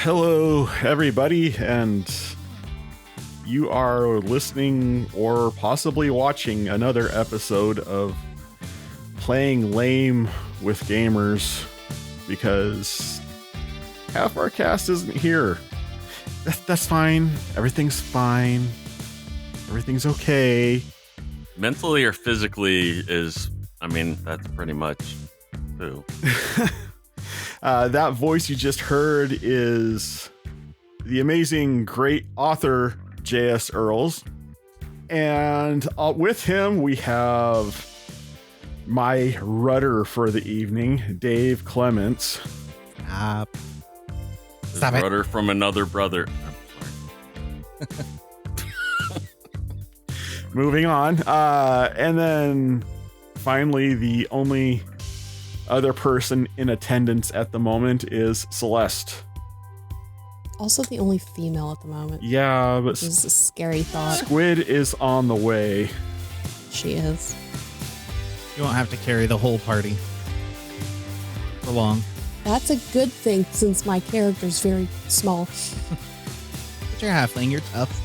Hello, everybody, and you are listening or possibly watching another episode of Playing Lame with Gamers, because half our cast isn't here. That's fine. Everything's fine. Everything's okay. Mentally or physically that's pretty much who. That voice you just heard is the amazing, great author J.S. Earls. And with him, we have my rudder for the evening, Dave Clements. Stop it. Rudder from another brother. I'm sorry. Moving on. And then finally, the only other person in attendance at the moment is Celeste. Also the only female at the moment. Yeah, but which is a scary thought. Squid is on the way. She is. You won't have to carry the whole party for long. That's a good thing since my character's very small. But you're halfling, you're tough.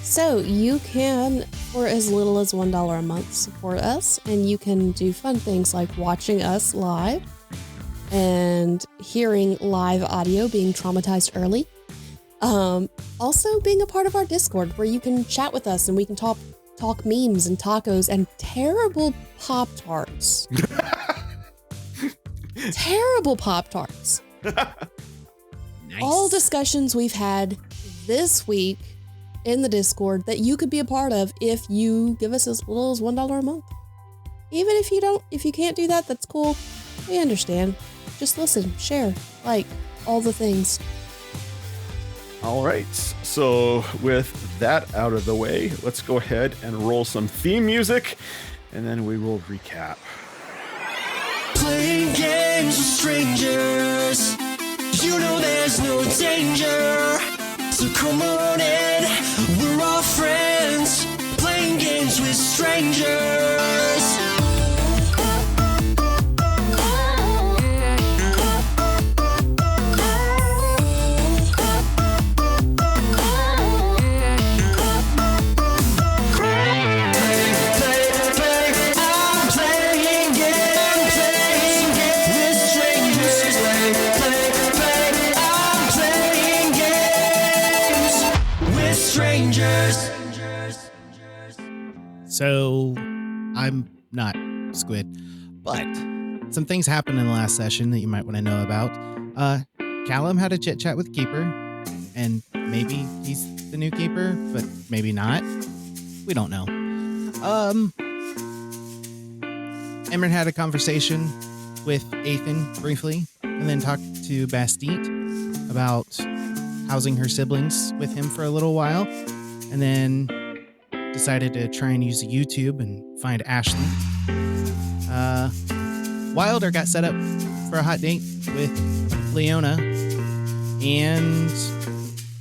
So you can, for as little as $1 a month, support us, and you can do fun things like watching us live and hearing live audio being traumatized early. Also being a part of our Discord where you can chat with us and we can talk memes and tacos and terrible Pop-Tarts. Terrible Pop-Tarts. Nice. All discussions we've had this week in the Discord that you could be a part of if you give us as little as $1 a month. Even if you can't do that, that's cool. We understand. Just listen, share, like, all the things. All right, so with that out of the way, let's go ahead and roll some theme music, and then we will recap. Playing games with strangers, you know there's no danger. So come on in, we're all friends, playing games with strangers. So, I'm not Squid, but some things happened in the last session that you might want to know about. Callum had a chit chat with Keeper, and maybe he's the new Keeper, but maybe not. We don't know. Emryn had a conversation with Aileen briefly, and then talked to Bastille about housing her siblings with him for a little while, and then decided to try and use YouTube and find Ashley. Wilder got set up for a hot date with Leona, and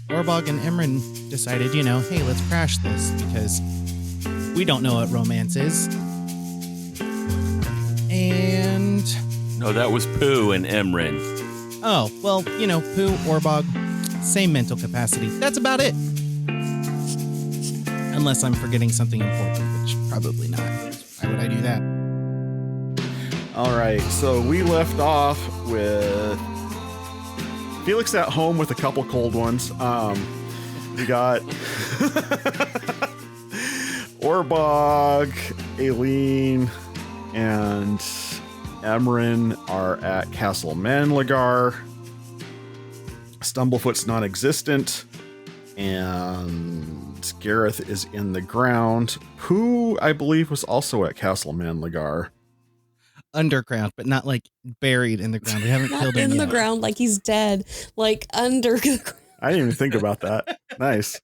Orbog and Emryn decided, hey, let's crash this because we don't know what romance is. And no, that was Pooh and Emryn. Oh, well, Pooh, Orbog, same mental capacity. That's about it. Unless I'm forgetting something important, which probably not. Why would I do that? All right, so we left off with Felix at home with a couple cold ones. We got Orbog, Aileen, and Emryn are at Castle Manlagar. Stumblefoot's non-existent, and Gareth is in the ground. Who, I believe, was also at Castle Manlagar. Underground, but not like buried in the ground. We haven't killed him in yet. the ground like he's dead, like under the ground. I didn't even think about that. Nice.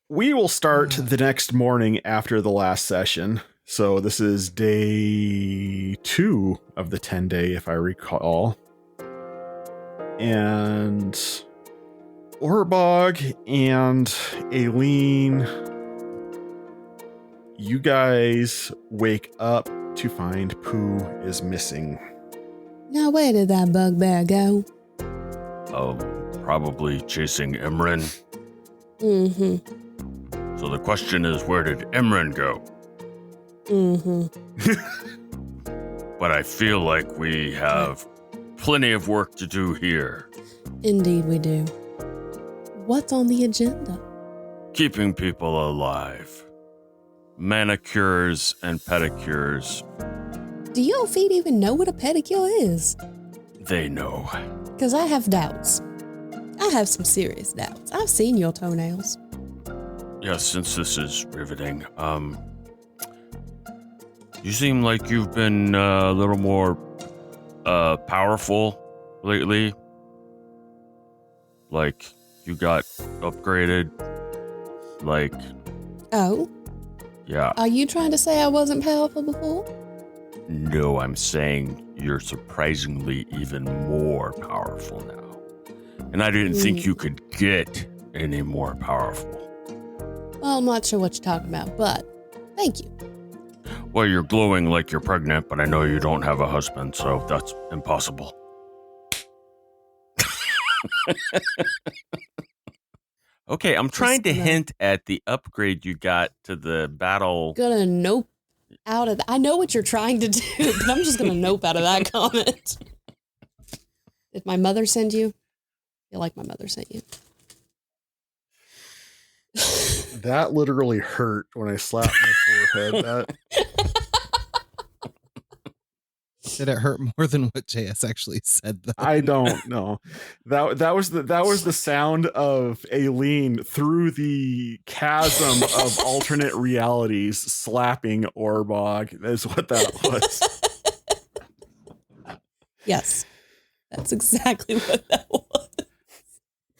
We will start the next morning after the last session. So this is day 2 of the 10-day, if I recall. And Orbog and Aileen, you guys wake up to find Pooh is missing. Now, where did that bugbear go? Probably chasing Emryn. Mm-hmm. So the question is, where did Emryn go? Mm-hmm. But I feel like we have plenty of work to do here. Indeed we do. What's on the agenda? Keeping people alive. Manicures and pedicures. Do your feet even know what a pedicure is? They know. Because I have doubts. I have some serious doubts. I've seen your toenails. Yes, since this is riveting, you seem like you've been a little more powerful lately. Like, you got upgraded. Like, Oh? yeah. Are you trying to say I wasn't powerful before? No, I'm saying you're surprisingly even more powerful now. And I didn't think you could get any more powerful. Well, I'm not sure what you're talking about, but thank you. Well, you're glowing like you're pregnant, but I know you don't have a husband, so that's impossible. Okay, I'm trying to hint at the upgrade you got to the battle. Gonna nope out of that. I know what you're trying to do, but I'm just gonna nope out of that comment. Did my mother send you? I feel like my mother sent you. That literally hurt when I slapped my forehead. Did it hurt more than what JS actually said, though? I don't know. That was the sound of Aileen through the chasm of alternate realities slapping Orbog. That's what that was. Yes, that's exactly what that was.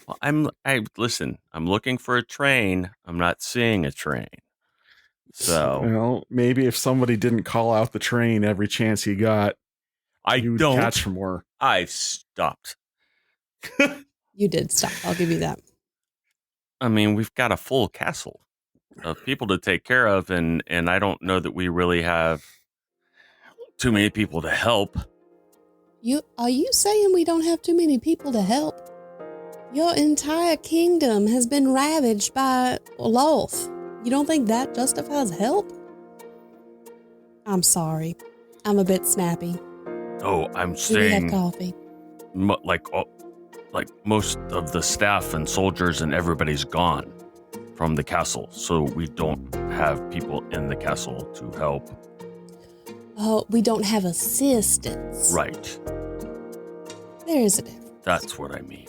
Well, listen, I'm looking for a train. I'm not seeing a train. So, Well, maybe if somebody didn't call out the train every chance he got, you don't catch more. I've stopped. You did stop. I'll give you that. I mean, we've got a full castle of people to take care of, and I don't know that we really have too many people to help. Are you saying we don't have too many people to help? Your entire kingdom has been ravaged by Loth. You don't think that justifies help? I'm sorry. I'm a bit snappy. Oh, I'm Do we have saying coffee? like most of the staff and soldiers and everybody's gone from the castle, so we don't have people in the castle to help. Oh, we don't have assistance. Right. There is a difference. That's what I mean.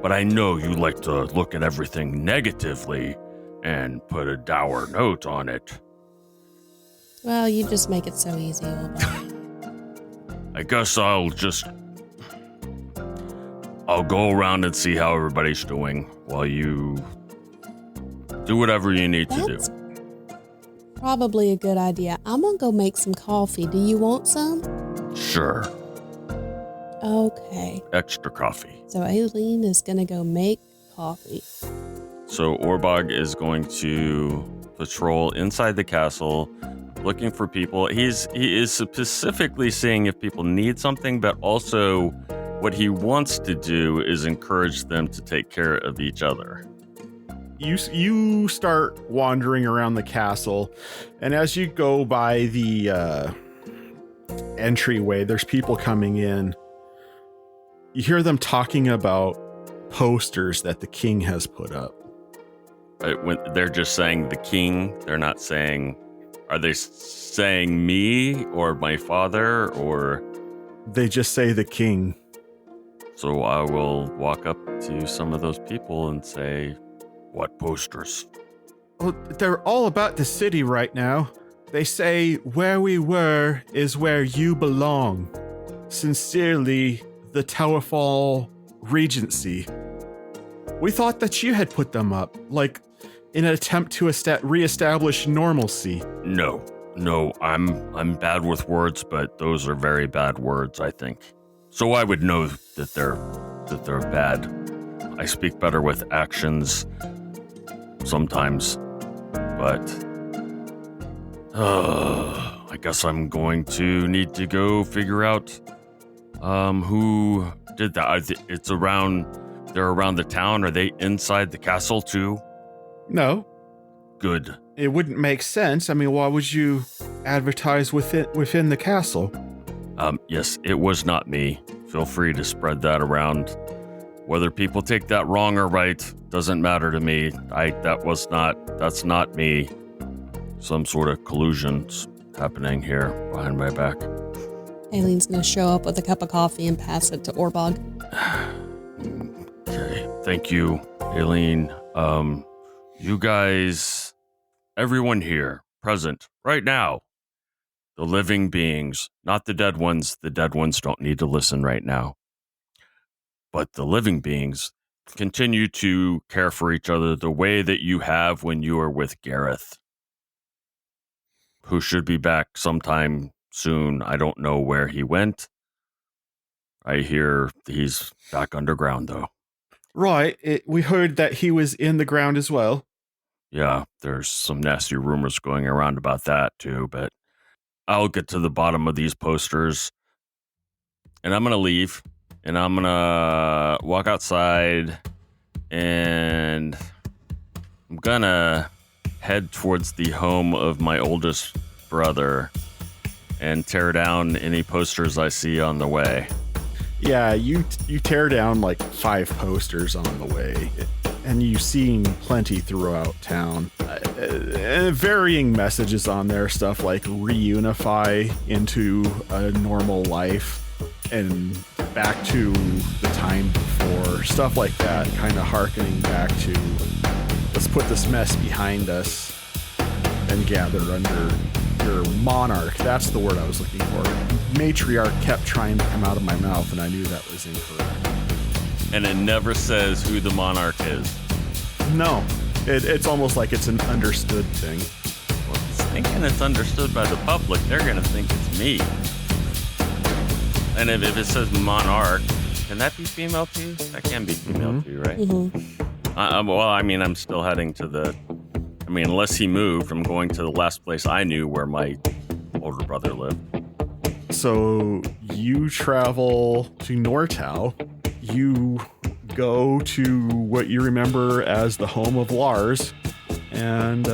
But I know you like to look at everything negatively and put a dour note on it. Well, you just make it so easy, Orbog. I guess I'll go around and see how everybody's doing while you do whatever you need to do. That's probably a good idea. I'm gonna go make some coffee. Do you want some? Sure. Okay. Extra coffee. So Aileen is gonna go make coffee. So Orbog is going to patrol inside the castle, looking for people. He is specifically seeing if people need something, but also what he wants to do is encourage them to take care of each other. You start wandering around the castle, and as you go by the entryway, there's people coming in. You hear them talking about posters that the king has put up. When they're just saying the king, they're not saying, are they saying me or my father or? They just say the king. So I will walk up to some of those people and say, what posters? Oh, they're all about the city right now. They say where we were is where you belong. Sincerely, the Towerfall Regency. We thought that you had put them up, like in an attempt to reestablish normalcy. No, I'm bad with words, but those are very bad words, I think. So I would know that they're bad. I speak better with actions sometimes, but I guess I'm going to need to go figure out who did that. It's around. They're around the town. Are they inside the castle too? No, Good. it wouldn't make sense. I mean, why would you advertise within the castle? Yes, it was not me. Feel free to spread that around. Whether people take that wrong or right doesn't matter to me. That's not me. Some sort of collusion's happening here behind my back. Aileen's going to show up with a cup of coffee and pass it to Orbog. Okay, thank you, Aileen. You guys, everyone here, present, right now, the living beings, not the dead ones. The dead ones don't need to listen right now. But the living beings continue to care for each other the way that you have when you were with Gareth, who should be back sometime soon. I don't know where he went. I hear he's back underground, though. Right. We heard that he was in the ground as well. Yeah, there's some nasty rumors going around about that, too, but I'll get to the bottom of these posters, and I'm going to leave, and I'm going to walk outside, and I'm going to head towards the home of my oldest brother and tear down any posters I see on the way. Yeah, you tear down like 5 posters on the way, and you've seen plenty throughout town. Varying messages on there, stuff like reunify into a normal life and back to the time before, stuff like that, kind of hearkening back to let's put this mess behind us and gather under your monarch. That's the word I was looking for. Matriarch kept trying to come out of my mouth, and I knew that was incorrect. And it never says who the monarch is. No, it's almost like it's an understood thing. Well, if it's thinking it's understood by the public, they're going to think it's me. And if it says monarch, can that be female too? That can be female too, right? Mm-hmm. Well, I mean, I'm still heading to unless he moved, I'm going to the last place I knew where my older brother lived. So you travel to Nortau. You go to what you remember as the home of Lars, and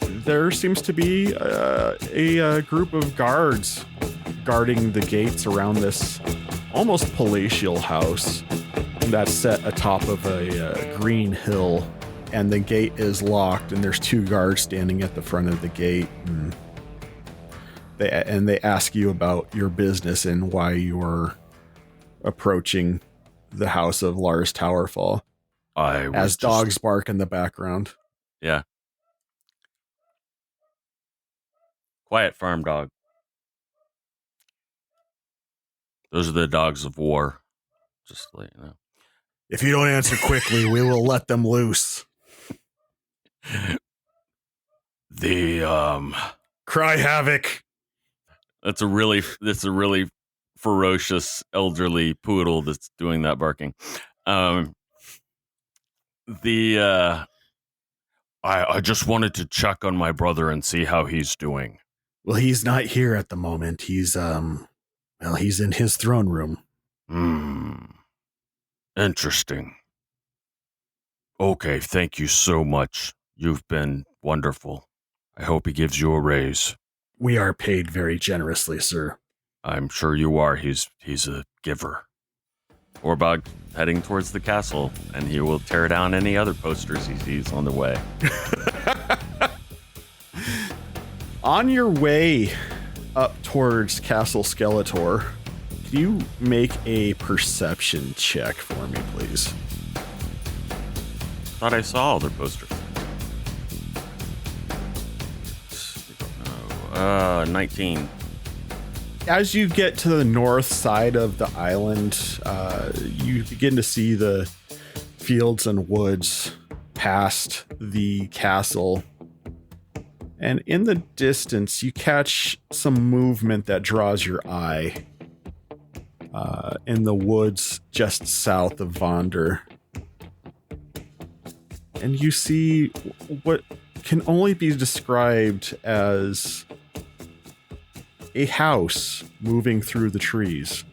there seems to be a group of guards guarding the gates around this almost palatial house that's set atop of a green hill, and the gate is locked, and there's 2 guards standing at the front of the gate, and they ask you about your business and why you're approaching the house of Lars Towerfall. As dogs bark in the background. Yeah. Quiet farm dog. Those are the dogs of war. Just to let you know. If you don't answer quickly, we will let them loose. Cry havoc. That's a really ferocious elderly poodle that's doing that barking. I just wanted to check on my brother and see how he's doing. Well, he's not here at the moment. He's in his throne room. Interesting. Okay, thank you so much. You've been wonderful. I hope he gives you a raise. We are paid very generously, sir. I'm sure you are. He's a giver. Orbog heading towards the castle, and he will tear down any other posters he sees on the way. On your way up towards Castle Skeletor, can you make a perception check for me, please? Thought I saw other posters. 19. As you get to the north side of the island, you begin to see the fields and woods past the castle. And in the distance, you catch some movement that draws your eye in the woods just south of Vonder. And you see what can only be described as a house moving through the trees.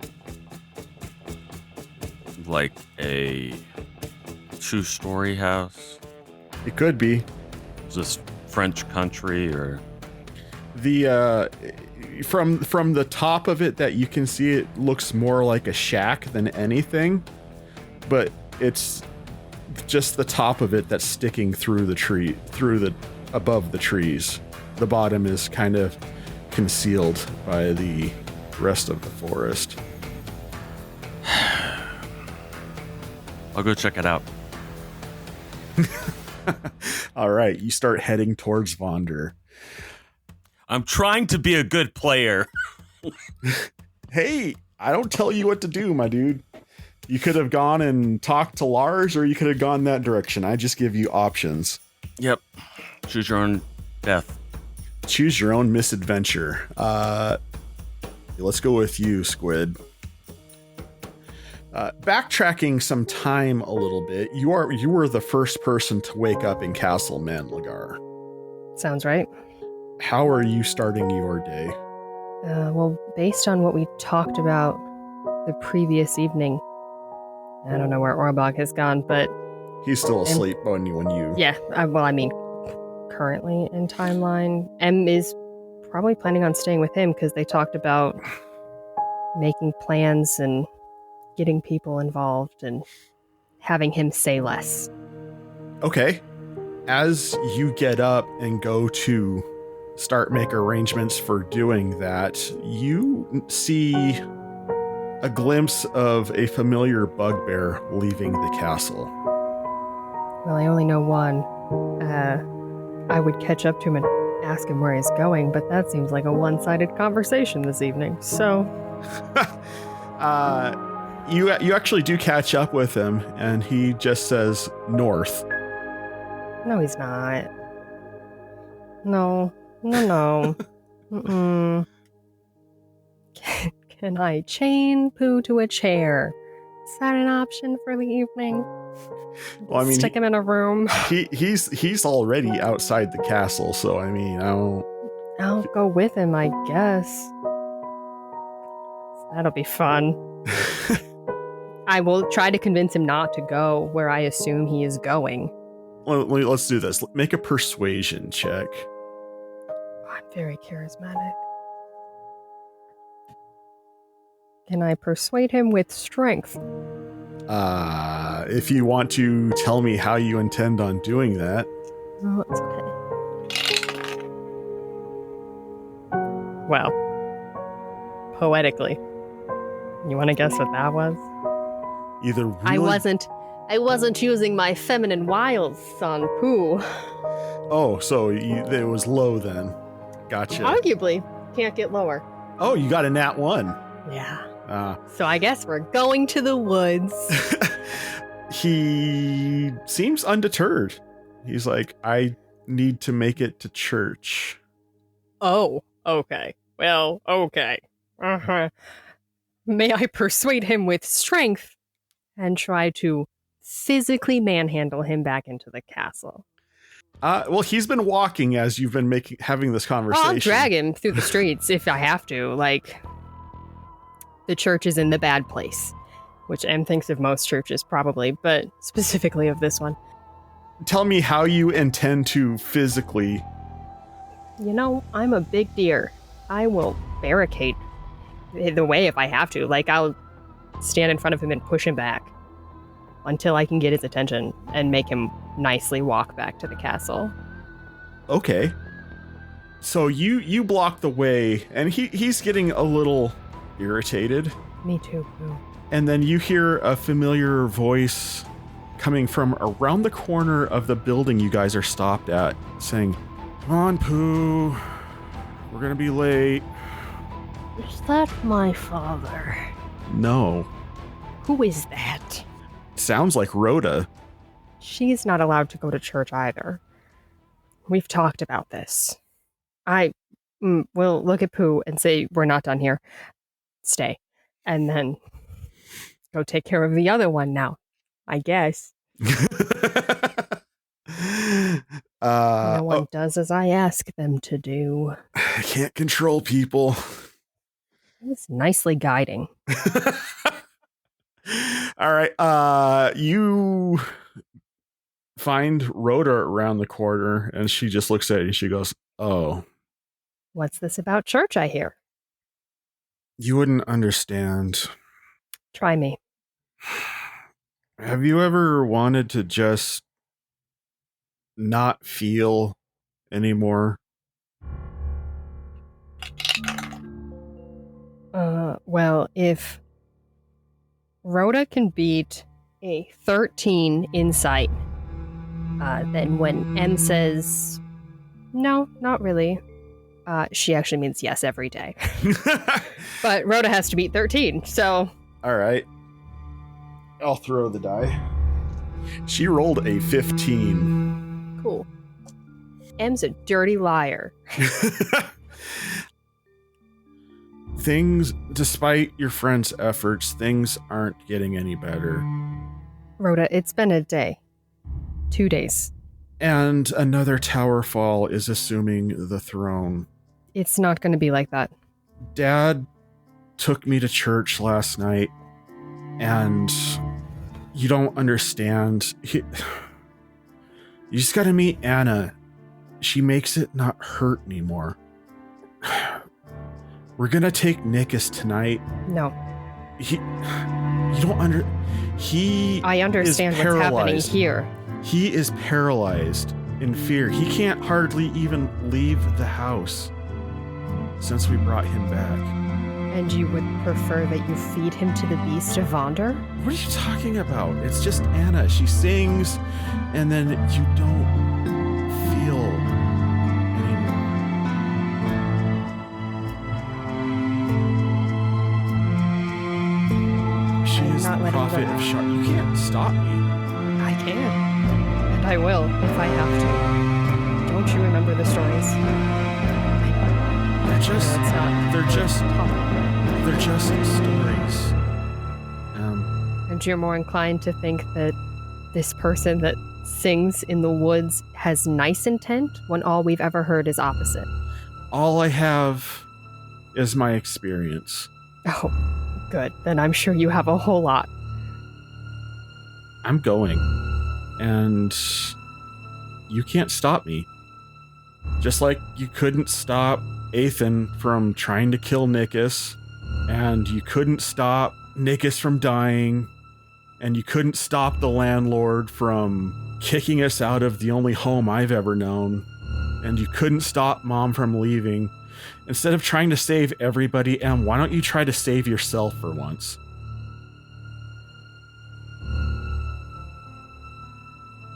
Like a 2-story house? It could be. Is this French country or? The from the top of it that you can see, it looks more like a shack than anything, but it's just the top of it that's sticking through the above the trees. The bottom is kind of concealed by the rest of the forest. I'll go check it out. All right, you start heading towards Vonder. I'm trying to be a good player. Hey, I don't tell you what to do, my dude. You could have gone and talked to Lars, or you could have gone that direction. I just give you options. Yep. Choose your own death. Choose your own misadventure. Let's go with you, Squid. Backtracking some time a little bit, you were the first person to wake up in Castle Manlagar. Sounds right. How are you starting your day? Well, based on what we talked about the previous evening, I don't know where Orbog has gone, but He's still asleep when you. yeah. Currently in timeline, M is probably planning on staying with him because they talked about making plans and getting people involved and having him say less. Okay. As you get up and go to start make arrangements for doing that, you see a glimpse of a familiar bugbear leaving the castle. Well, I only know one. I would catch up to him and ask him where he's going, but that seems like a one-sided conversation this evening, so... You actually do catch up with him, and he just says north. No, he's not. No. Mm-mm. Can I chain Pooh to a chair? Is that an option for the evening? Well, I mean, stick him in a room. He's already outside the castle, so I mean, I'll go with him, I guess. That'll be fun. I will try to convince him not to go where I assume he is going. Let's do this. Make a persuasion check. I'm very charismatic. Can I persuade him with strength? If you want to tell me how you intend on doing that. Oh, it's okay. Well, poetically. You want to guess what that was? Either really... I wasn't using my feminine wiles on Pooh. Oh, so it was low then. Gotcha. Arguably. Can't get lower. Oh, you got a nat 1. Yeah. So I guess we're going to the woods. He seems undeterred. He's like, I need to make it to church. Oh, okay. Well, okay. May I persuade him with strength and try to physically manhandle him back into the castle? Well, he's been walking as you've been having this conversation. I'll drag him through the streets if I have to. Like, the church is in the bad place, which M thinks of most churches probably, but specifically of this one. Tell me how you intend to physically... You know, I'm a big deer. I will barricade the way if I have to. Like, I'll stand in front of him and push him back until I can get his attention and make him nicely walk back to the castle. Okay. So you block the way, and he's getting a little irritated. Me too, Pooh. And then you hear a familiar voice coming from around the corner of the building you guys are stopped at, saying, "Come on, Pooh. We're gonna be late." Is that my father? No. Who is that? Sounds like Rhoda. She's not allowed to go to church either. We've talked about this. I will look at Pooh and say, we're not done here. Stay. And then go take care of the other one now, I guess. No one does as I ask them to do. I can't control people. It was nicely guiding. All right. You find Rhoda around the corner, and she just looks at you. She goes, "Oh, What's this about church, I hear? you wouldn't understand. Try me. Have you ever wanted to just not feel anymore?" Well, if Rhoda can beat a 13 insight, then when M says, no, not really, she actually means yes every day. But Rhoda has to beat 13, so... All right. I'll throw the die. She rolled a 15. Cool. M's a dirty liar. Things, despite your friend's efforts, things aren't getting any better. Rhoda, it's been a day. 2 days. And another Towerfall is assuming the throne. It's not going to be like that. Dad took me to church last night, and you don't understand. You just gotta meet Anna. She makes it not hurt anymore. We're gonna take Nikus tonight. No. I understand what's happening here. He is paralyzed in fear. He can't hardly even leave the house since we brought him back. And you would prefer that you feed him to the beast of Vonder? What are you talking about? It's just Anna. She sings, and then you don't feel anymore. She is the prophet of Shar. You can't stop me. I can. And I will, if I have to. Don't you remember the stories? They're just stories. And you're more inclined to think that this person that sings in the woods has nice intent when all we've ever heard is opposite. All I have is my experience. Oh, good. Then I'm sure you have a whole lot. I'm going. And you can't stop me. Just like you couldn't stop Aileen from trying to kill Nikus, and you couldn't stop Nikus from dying, and you couldn't stop the landlord from kicking us out of the only home I've ever known, and you couldn't stop Mom from leaving. Instead of trying to save everybody, Em, why don't you try to save yourself for once?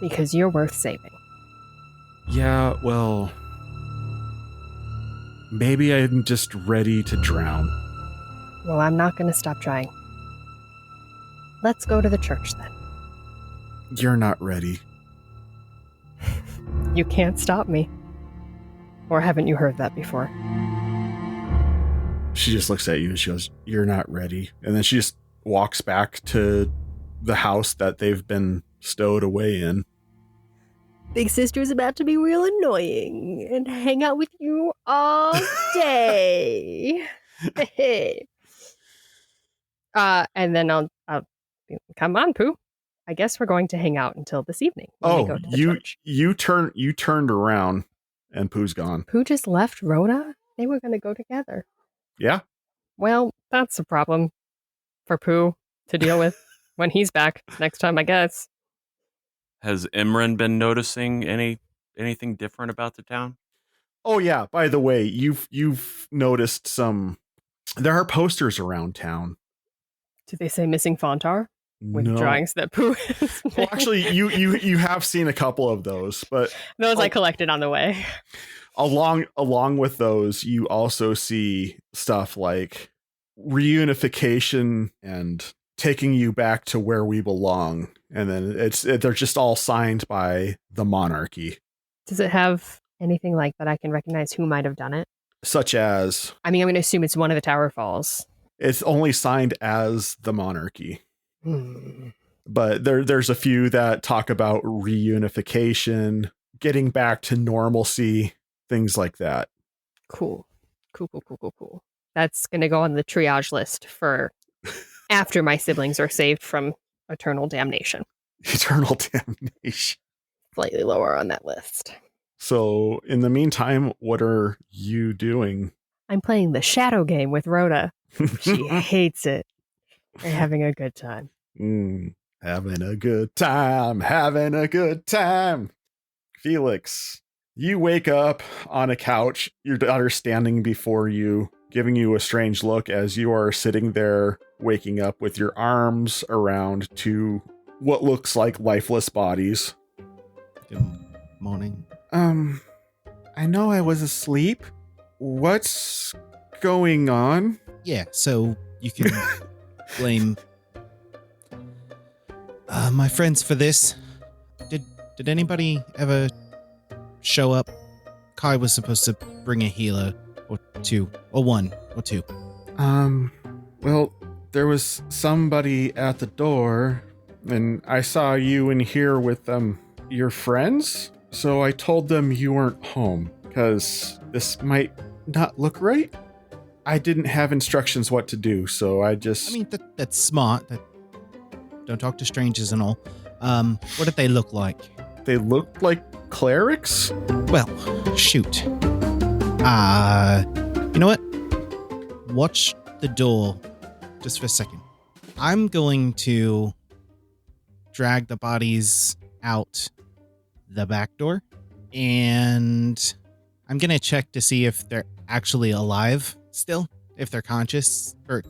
Because you're worth saving. Yeah, well, maybe I'm just ready to drown. Well, I'm not going to stop trying. Let's go to the church then. You're not ready. You can't stop me. Or haven't you heard that before? She just looks at you and she goes, "You're not ready." And then she just walks back to the house that they've been stowed away in. Big sister's about to be real annoying and hang out with you all day. And then I'll come on, Pooh. I guess we're going to hang out until this evening. When we go to the church. you turned around and Pooh's gone. Pooh just left Rhoda? They were going to go together. Yeah. Well, that's a problem for Pooh to deal with when he's back next time, I guess. Has Emryn been noticing anything different about the town? Oh yeah. By the way, you've noticed some. There are posters around town. Do they say missing Fontar? With No. drawings that Pooh has made? Well, actually, you have seen a couple of those, but those I collected on the way. along with those, you also see stuff like reunification and taking you back to where we belong, and then they're just all signed by the monarchy. Does it have anything like that I can recognize who might have done it? Such as, I mean, I'm going to assume it's one of the Towerfalls. it's only signed as the monarchy. Hmm. But there's a few that talk about reunification, getting back to normalcy, things like that. Cool. That's going to go on the triage list for after my siblings are saved from eternal damnation. Eternal damnation. Slightly lower on that list. So, in the meantime, what are you doing? I'm playing the shadow game with Rhoda. She hates it. We're having a good time. Having a good time. Having a good time. Felix, you wake up on a couch, your daughter standing before you, giving you a strange look as you are sitting there, waking up with your arms around two what looks like lifeless bodies. Good morning. I know I was asleep. What's going on? Yeah, so you can blame my friends for this. Did anybody ever show up? Kai was supposed to bring a healer or two, or one or two. Well, there was somebody at the door, and I saw you in here with your friends, so I told them you weren't home, because this might not look right. I didn't have instructions what to do, so I just... I mean, that's smart. Don't talk to strangers and all. What did they look like? They looked like clerics? Well, shoot. You know what? Watch the door just for a second. I'm going to drag the bodies out the back door, and I'm going to check to see if they're actually alive still, if they're conscious, or,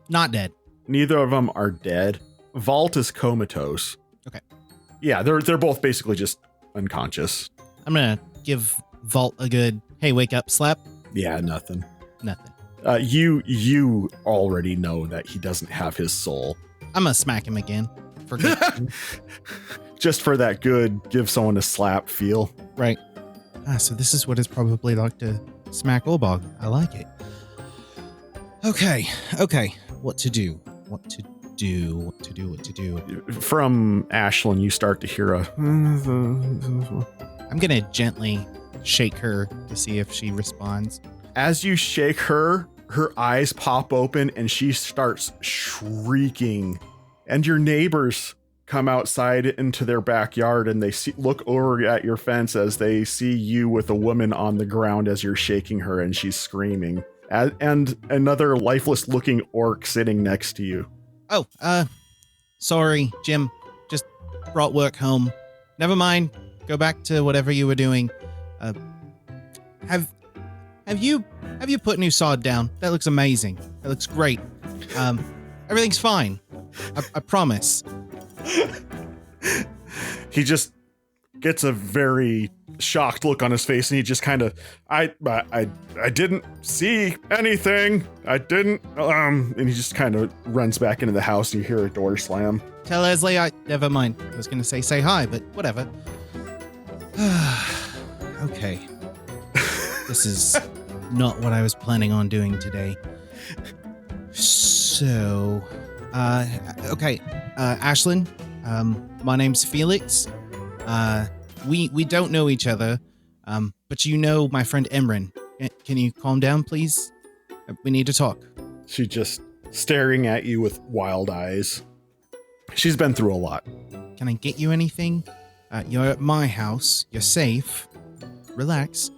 not dead. Neither of them are dead. Vault is comatose. Okay. Yeah, they're both basically just unconscious. I'm going to give Vault a good, hey, wake up slap. Yeah, nothing. Nothing. You already know that he doesn't have his soul. I'm going to smack him again. For good. Just for that good, give someone a slap feel. Right. So this is what it's probably like to smack Orbog. I like it. Okay. What to do? From Aileen, you start to hear a... I'm going to gently shake her to see if she responds. As you shake her, her eyes pop open and she starts shrieking. And your neighbors come outside into their backyard and they look over at your fence as they see you with a woman on the ground as you're shaking her and she's screaming. And another lifeless looking orc sitting next to you. Oh, sorry, Jim. Just brought work home. Never mind. Go back to whatever you were doing. Have you put new sod down? That looks amazing. That looks great. Everything's fine. I promise. He just gets a very shocked look on his face and he just kind of, I didn't see anything. I didn't, and he just kind of runs back into the house and you hear a door slam. Tell Leslie never mind. I was going to say hi, but whatever. Okay. This is not what I was planning on doing today. So, okay. Aileen, my name's Felix. We don't know each other, but you know my friend Emryn. Can you calm down, please? We need to talk. She's just staring at you with wild eyes. She's been through a lot. Can I get you anything? You're at my house. You're safe. Relax.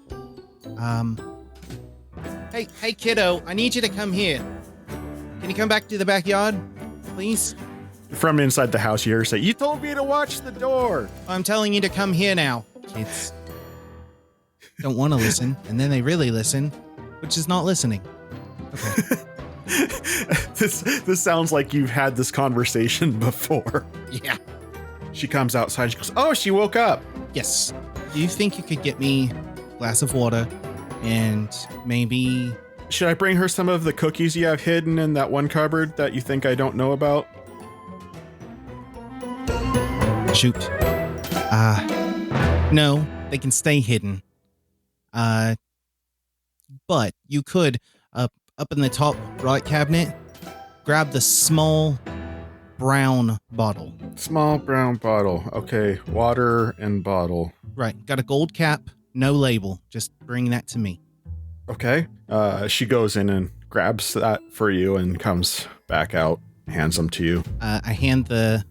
Hey, kiddo, I need you to come here. Can you come back to the backyard, please? From inside the house, you hear her say, "You told me to watch the door." I'm telling you to come here now. Kids don't want to listen, and then they really listen, which is not listening. Okay. This sounds like you've had this conversation before. Yeah. She comes outside. She goes, "Oh, she woke up." Yes. Do you think you could get me a glass of water and maybe... Should I bring her some of the cookies you have hidden in that one cupboard that you think I don't know about? Shoot. No, they can stay hidden. But you could, up in the top right cabinet, grab the small brown bottle. Small brown bottle. Okay, water and bottle. Right, got a gold cap, no label. Just bring that to me. Okay. She goes in and grabs that for you and comes back out, hands them to you. I hand the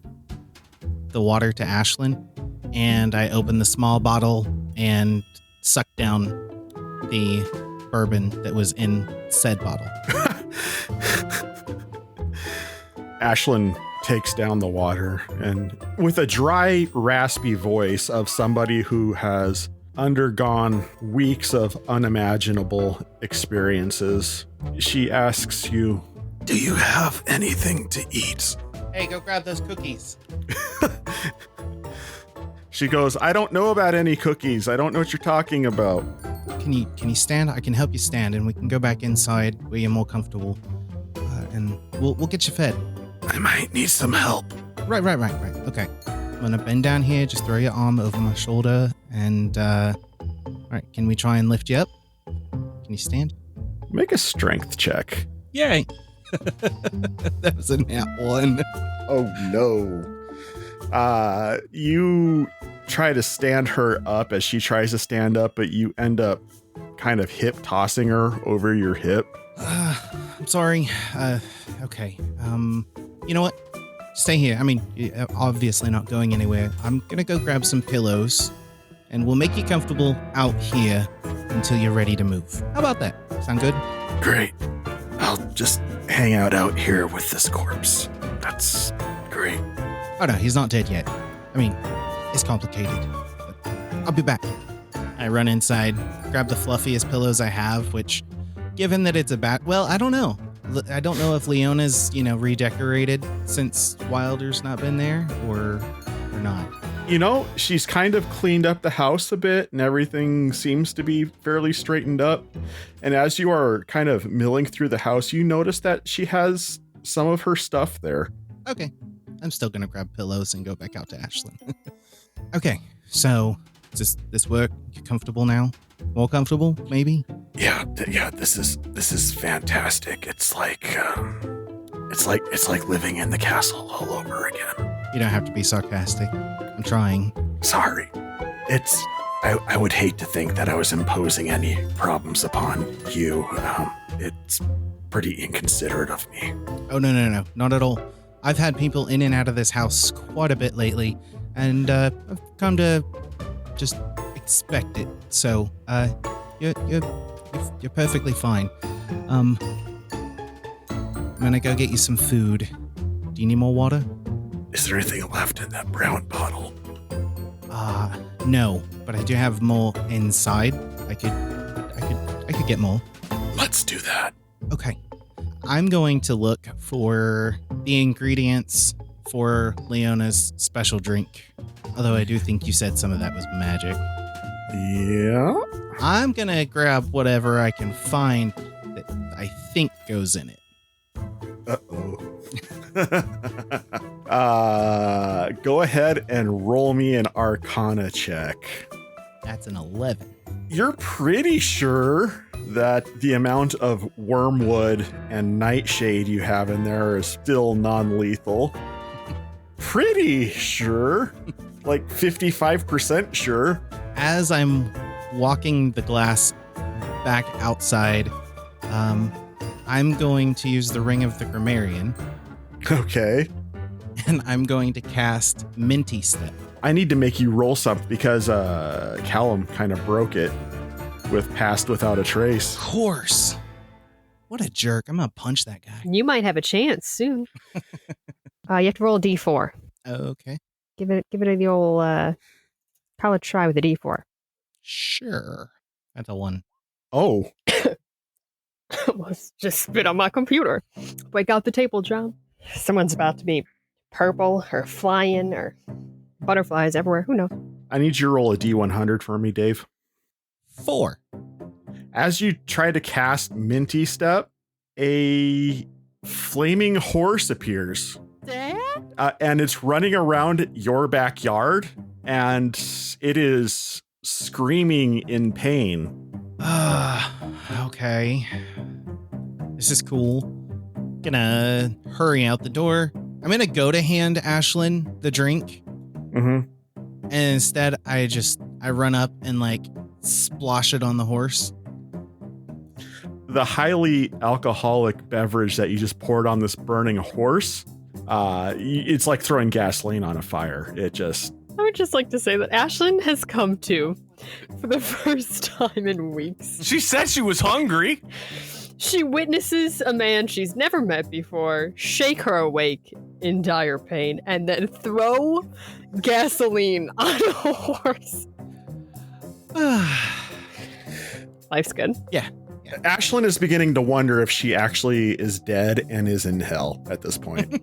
water to Ashlyn, and I open the small bottle and suck down the bourbon that was in said bottle. Ashlyn takes down the water and with a dry, raspy voice of somebody who has undergone weeks of unimaginable experiences, she asks you, "Do you have anything to eat?" Hey, go grab those cookies. She goes, "I don't know about any cookies. I don't know what you're talking about." Can you stand? I can help you stand, and we can go back inside where you're more comfortable, and we'll get you fed. I might need some help. Right. Okay. I'm gonna bend down here. Just throw your arm over my shoulder, and all right. Can we try and lift you up? Can you stand? Make a strength check. Yay! That was a nat 1. Oh no. You try to stand her up as she tries to stand up, but you end up kind of hip tossing her over your hip. I'm sorry. Okay. You know what? Stay here. I mean, you're obviously not going anywhere. I'm gonna go grab some pillows, and we'll make you comfortable out here until you're ready to move. How about that? Sound good? Great. I'll just hang out here with this corpse. That's great. Oh no, he's not dead yet. I mean, it's complicated. But I'll be back. I run inside, grab the fluffiest pillows I have, which, given that it's a bat, well, I don't know. I don't know if Leona's, redecorated since Wilder's not been there or not. She's kind of cleaned up the house a bit and everything seems to be fairly straightened up. And as you are kind of milling through the house, you notice that she has some of her stuff there. Okay. I'm still going to grab pillows and go back out to Ashlyn. Okay. So does this work? You comfortable now? More comfortable, maybe? Yeah. This is fantastic. It's like living in the castle all over again. You don't have to be sarcastic. I'm trying. Sorry. I would hate to think that I was imposing any problems upon you. It's pretty inconsiderate of me. Oh, no. Not at all. I've had people in and out of this house quite a bit lately, and I've come to just expect it. So, you're perfectly fine. I'm gonna go get you some food. Do you need more water? Is there anything left in that brown bottle? No, but I do have more inside. I could get more. Let's do that. Okay. I'm going to look for the ingredients for Leona's special drink. Although I do think you said some of that was magic. Yeah. I'm going to grab whatever I can find that I think goes in it. Go ahead and roll me an Arcana check. That's an 11. You're pretty sure that the amount of wormwood and nightshade you have in there is still non-lethal. Pretty sure. Like 55% sure. As I'm walking the glass back outside, I'm going to use the Ring of the Grammarian. Okay. And I'm going to cast Minty Step. I need to make you roll something because Callum kind of broke it with Passed Without a Trace. Of course. What a jerk. I'm going to punch that guy. You might have a chance soon. You have to roll a d4. Okay. Give it the old college try with a d4. Sure. That's a 1. Oh. Let's just spit on my computer. Break out the table, John. Someone's about to be purple or flying or butterflies everywhere. Who knows? I need you to roll a D100 for me, Dave. 4. As you try to cast Minty Step, a flaming horse appears. And it's running around your backyard, and it is screaming in pain. Okay. This is cool. Gonna hurry out the door. I'm gonna go to hand Ashlyn the drink. Mm-hmm. And instead, I run up and, splosh it on the horse. the highly alcoholic beverage that you just poured on this burning horse, it's like throwing gasoline on a fire. It just... I would just like to say that Aileen has come to for the first time in weeks. She said she was hungry. She witnesses a man she's never met before shake her awake in dire pain and then throw gasoline on a horse. Life's good. Yeah. Aileen is beginning to wonder if she actually is dead and is in hell at this point.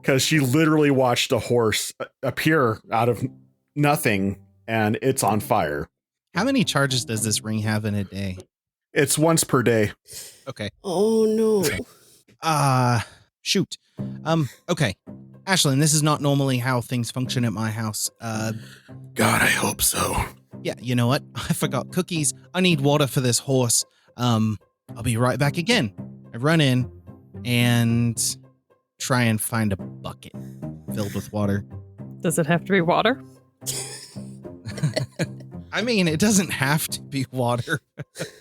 Because she literally watched a horse appear out of nothing and it's on fire. How many charges does this ring have in a day? It's once per day. Okay. Oh no. Shoot. Okay. Aileen, this is not normally how things function at my house. God, I hope so. Yeah, you know what? I forgot cookies. I need water for this horse. I'll be right back again. I run in and try and find a bucket filled with water. Does it have to be water? I mean, it doesn't have to be water.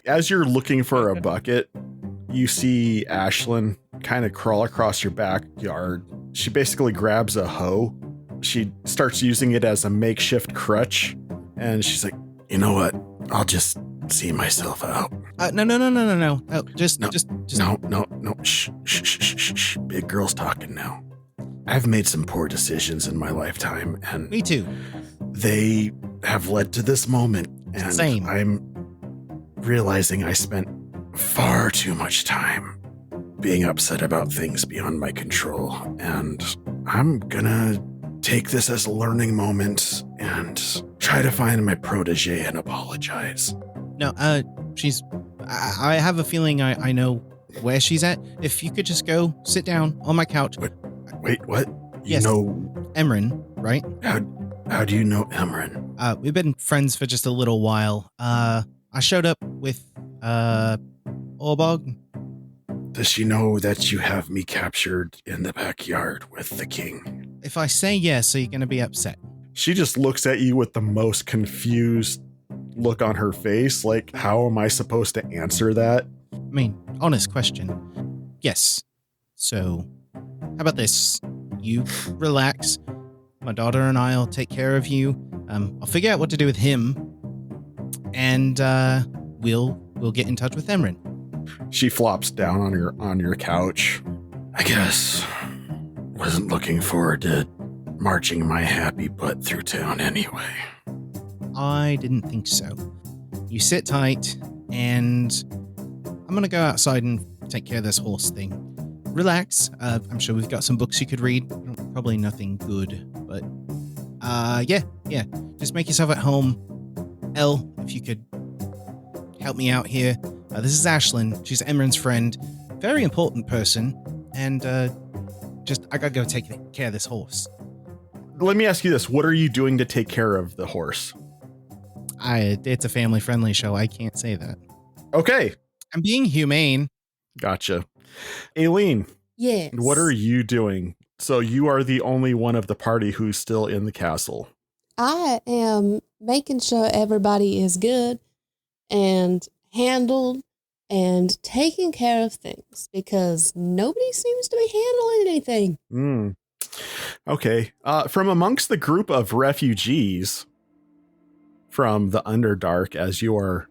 As you're looking for a bucket, you see Aileen kind of crawl across your backyard. She basically grabs a hoe. She starts using it as a makeshift crutch. And she's like, you know what? I'll just see myself out. No. Oh, just. No. Shh. Big girl's talking now. I've made some poor decisions in my lifetime, and Me too. they have led to this moment. And Same. I'm realizing I spent far too much time being upset about things beyond my control. And I'm gonna take this as a learning moment and try to find my protege and apologize. No, she's. I have a feeling I know where she's at. If you could just go sit down on my couch. Wait, what? You Yes. know, Emryn, right? how do you know Emryn? We've been friends for just a little while. I showed up with Orbog. Does she know that you have me captured in the backyard with the king? If I say yes, are you going to be upset? She just looks at you with the most confused look on her face. Like, how am I supposed to answer that? I mean, honest question. Yes. So, how about this? You relax. My daughter and I'll take care of you. I'll figure out what to do with him, and we'll get in touch with Emryn. She flops down on your couch. I guess wasn't looking forward to marching my happy butt through town anyway. I didn't think so. You sit tight, and I'm gonna go outside and take care of this horse thing. Relax. I'm sure we've got some books you could read. Probably nothing good, but yeah. Just make yourself at home. Elle, if you could help me out here. This is Aileen. She's Emryn's friend. Very important person. And I gotta go take care of this horse. Let me ask you this. What are you doing to take care of the horse? It's a family-friendly show. I can't say that. Okay. I'm being humane. Gotcha. Aileen, Yes. what are you doing? So you are the only one of the party who's still in the castle. I am making sure everybody is good and handled and taking care of things because nobody seems to be handling anything. Okay. From amongst the group of refugees from the Underdark, as you are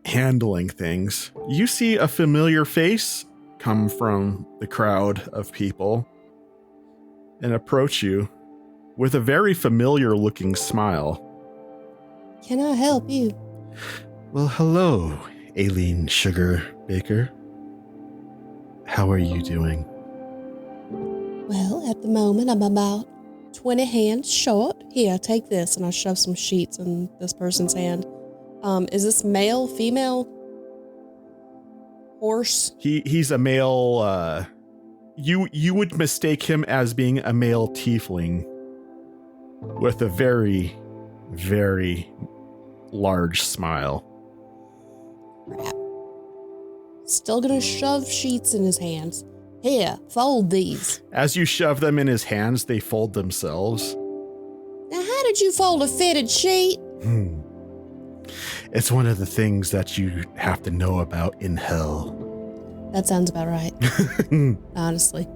handling things, you see a familiar face come from the crowd of people and approach you with a very familiar looking smile. Can I help you? Well, hello, Aileen Sugar Baker. How are you doing? Well, at the moment, I'm about 20 hands short. Here, take this. And I shove some sheets in this person's hand. Is this male, female, horse? He's a male, you would mistake him as being a male tiefling with a very, very large smile. Crap. Still gonna shove sheets in his hands. Here, fold these. As you shove them in his hands, they fold themselves. Now, how did you fold a fitted sheet? It's one of the things that you have to know about in hell. That sounds about right. Honestly.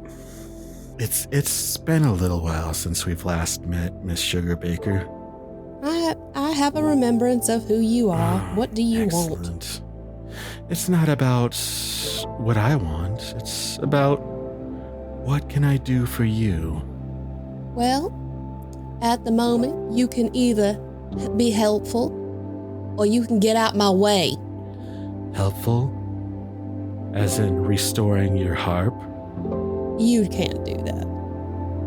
It's been a little while since we've last met, Miss Sugarbaker. I have a remembrance of who you are. What do you want? It's not about what I want. It's about what can I do for you? Well, at the moment, you can either be helpful or you can get out my way. Helpful? As in restoring your harp? You can't do that.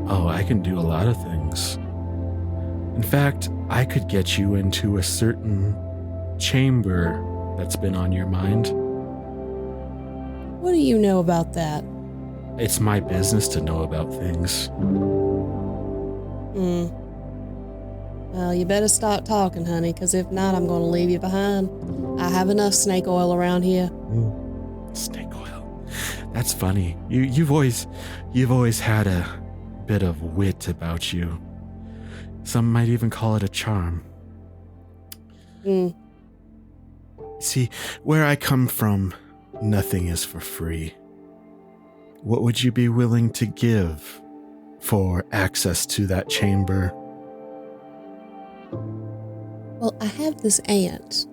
Oh, I can do a lot of things. In fact, I could get you into a certain chamber that's been on your mind. What do you know about that? It's my business to know about things. Well, you better stop talking, honey, because if not, I'm going to leave you behind. I have enough snake oil around here. Snake oil. That's funny. You've always had a bit of wit about you. Some might even call it a charm. See, where I come from, nothing is for free. What would you be willing to give for access to that chamber? Well, I have this aunt.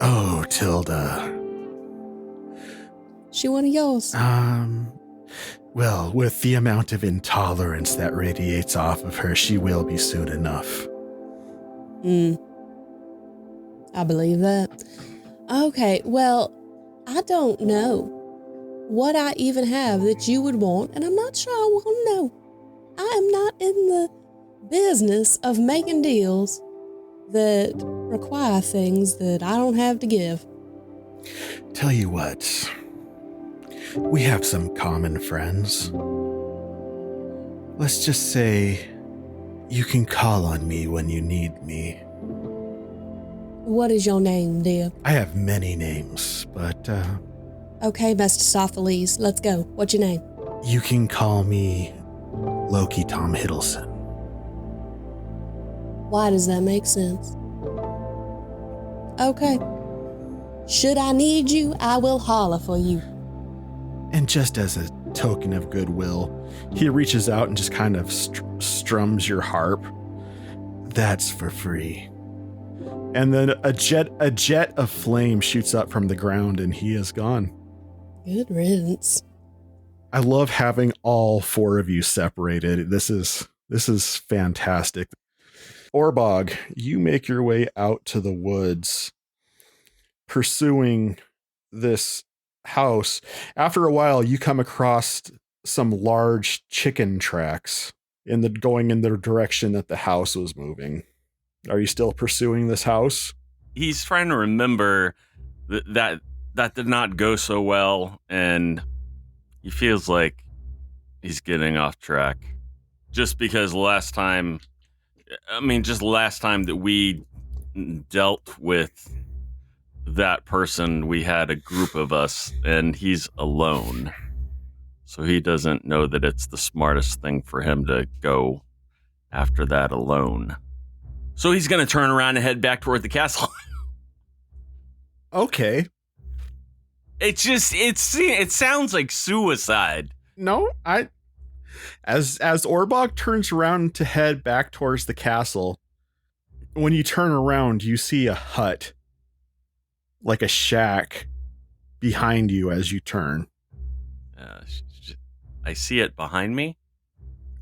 Oh, Tilda. She one of yours? Well, with the amount of intolerance that radiates off of her, she will be soon enough. I believe that. Okay, well, I don't know what I even have that you would want, and I'm not sure I want to know. I am not in the business of making deals that require things that I don't have to give. Tell you what, we have some common friends. Let's just say you can call on me when you need me. What is your name, dear? I have many names, but Okay, Mephistopheles, let's go. What's your name? you can call me Loki Tom Hiddleston. Why does that make sense? Okay. Should I need you, I will holler for you. And just as a token of goodwill, he reaches out and just kind of strums your harp. That's for free. And then a jet of flame shoots up from the ground and he is gone. Good riddance. I love having all four of you separated. This is fantastic. Orbog, you make your way out to the woods, pursuing this house. After a while, you come across some large chicken tracks going in the direction that the house was moving. Are you still pursuing this house? He's trying to remember that did not go so well, and he feels like he's getting off track. Just because last time that we dealt with that person, we had a group of us, and he's alone. So he doesn't know that it's the smartest thing for him to go after that alone. So he's going to turn around and head back toward the castle. Okay. It sounds like suicide. No, as Orbog turns around to head back towards the castle, when you turn around, you see a hut, like a shack, behind you as you turn. I see it behind me.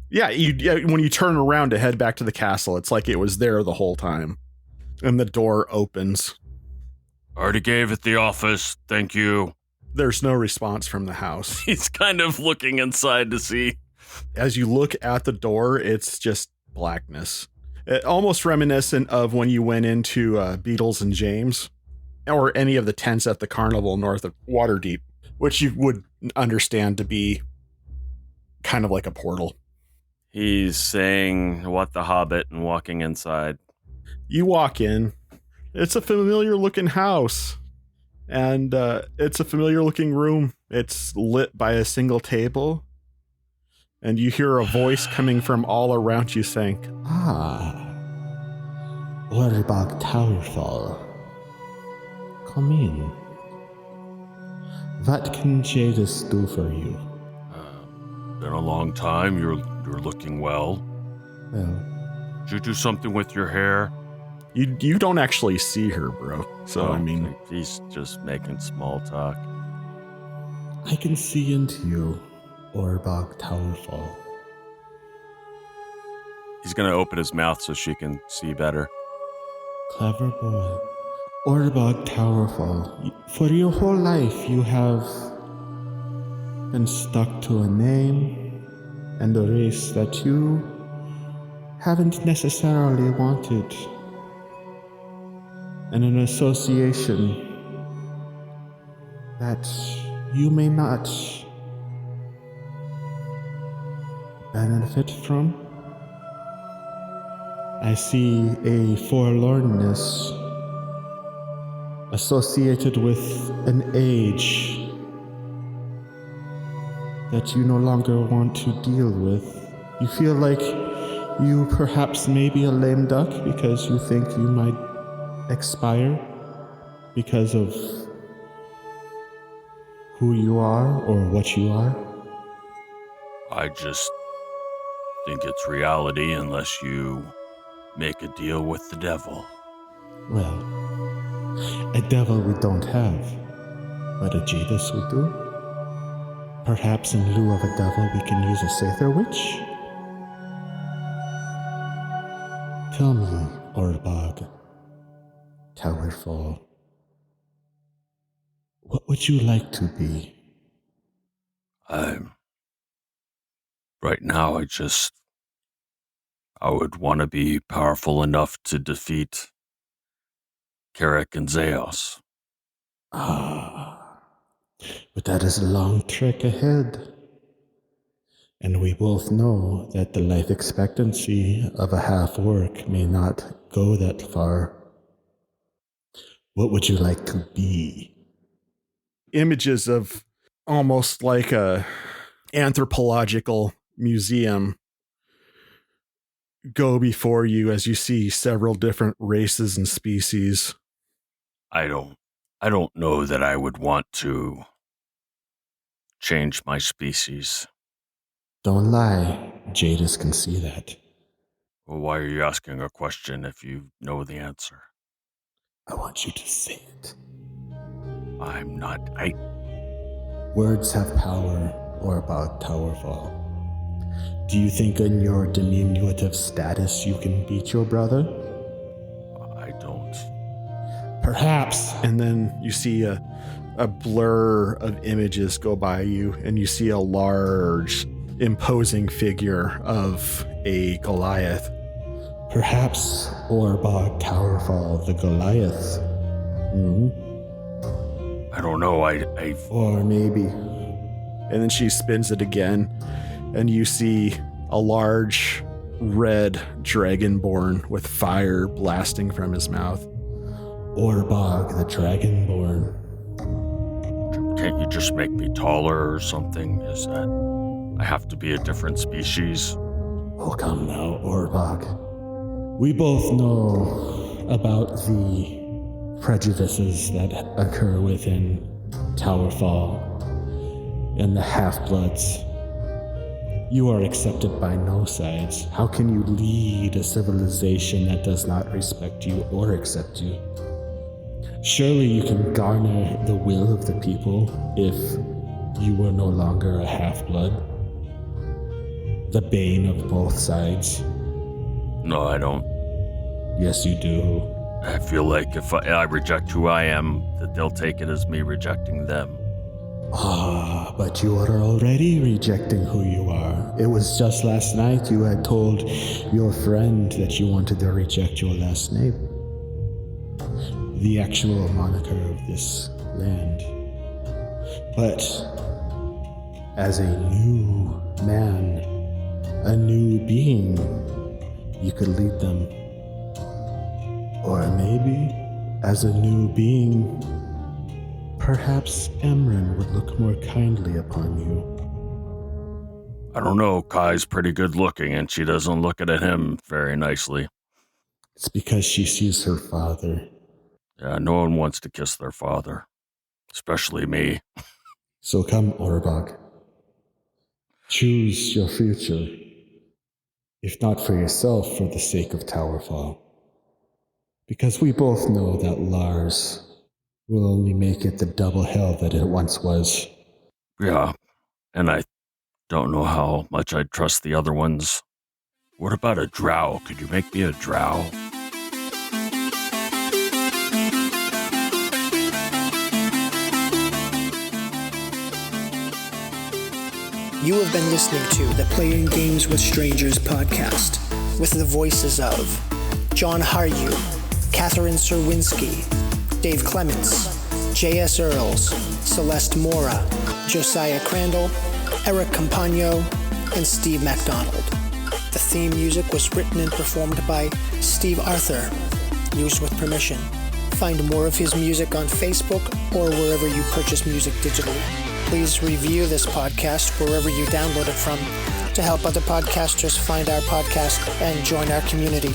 Yeah, when you turn around to head back to the castle, it's like it was there the whole time. And the door opens. Already gave at the office, thank you. There's no response from the house. He's kind of looking inside to see. As you look at the door, it's just blackness. Almost reminiscent of when you went into Beatles and James, or any of the tents at the carnival north of Waterdeep, which you would understand to be kind of like a portal. He's saying, "What the Hobbit," and walking inside. You walk in. It's a familiar looking house. And it's a familiar looking room. It's lit by a single table. And you hear a voice coming from all around you saying, Orbog Towerfall. Come in. What can Jadis do for you? Been a long time. You're looking well. Well, Did you do something with your hair? You don't actually see her, bro. So I mean, think he's just making small talk. I can see into you, Orbog Towerfall. He's gonna open his mouth so she can see better. Clever boy. Orbog Towerfall. For your whole life, you have been stuck to a name and a race that you haven't necessarily wanted, and an association that you may not benefit from. I see a forlornness associated with an age that you no longer want to deal with. You feel like you perhaps may be a lame duck because you think you might expire because of who you are or what you are. I just think it's reality unless you make a deal with the devil. Well, a devil we don't have, but a Jadis we do. Perhaps in lieu of a devil we can use a Sather Witch? Tell me, Orbog Towerfall, what would you like to be? Right now, I would want to be powerful enough to defeat Carrick and Zeos. Ah, but that is a long trek ahead. And we both know that the life expectancy of a half-orc may not go that far. What would you like to be? images of almost like a anthropological museum go before you as you see several different races and species. I don't know that I would want to change my species. Don't lie. Jadis can see that. Well, why are you asking a question if you know the answer? I want you to say it. I'm not. Words have power, or about Towerfall. Do you think in your diminutive status you can beat your brother? I don't. Perhaps. And then you see a blur of images go by you, and you see a large, imposing figure of a Goliath. Perhaps Orbog Towerfall, the Goliath. I don't know. Or maybe. And then she spins it again, and you see a large red dragonborn with fire blasting from his mouth. Orbog the Dragonborn. Can't you just make me taller or something? Is that I have to be a different species? Oh, come now, Orbog. We both know about the prejudices that occur within Towerfall and the half-bloods. You are accepted by no sides. How can you lead a civilization that does not respect you or accept you? Surely you can garner the will of the people if you were no longer a half-blood. The bane of both sides. No, I don't. Yes, you do. I feel like if I reject who I am, that they'll take it as me rejecting them. Ah, but you are already rejecting who you are. It was just last night you had told your friend that you wanted to reject your last name. The actual moniker of this land. But as a new man, a new being, you could lead them. Or maybe, as a new being, perhaps Emryn would look more kindly upon you. I don't know. Kai's pretty good looking, and she doesn't look at him very nicely. It's because she sees her father. Yeah, no one wants to kiss their father, especially me. So come, Orbog. Choose your future. If not for yourself, for the sake of Towerfall. Because we both know that Lars will only make it the double hell that it once was. Yeah, and I don't know how much I trust the other ones. What about a drow? Could you make me a drow? You have been listening to the Playing Games with Strangers podcast with the voices of John Haryu, Catherine Serwinski, Dave Clements, J.S. Earls, Celeste Mora, Josiah Crandall, Eric Campagno, and Steve MacDonald. The theme music was written and performed by Steve Arthur, used with permission. Find more of his music on Facebook or wherever you purchase music digitally. Please review this podcast wherever you download it from to help other podcasters find our podcast and join our community.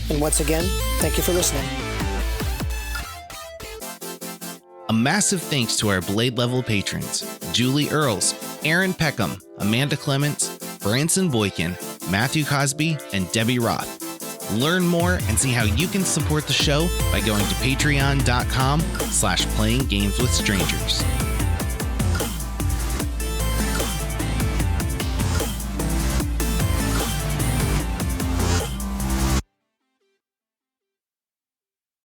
And once again, thank you for listening. A massive thanks to our Blade Level patrons, Julie Earls, Aaron Peckham, Amanda Clements, Branson Boykin, Matthew Cosby, and Debbie Roth. Learn more and see how you can support the show by going to patreon.com/playinggameswithstrangers.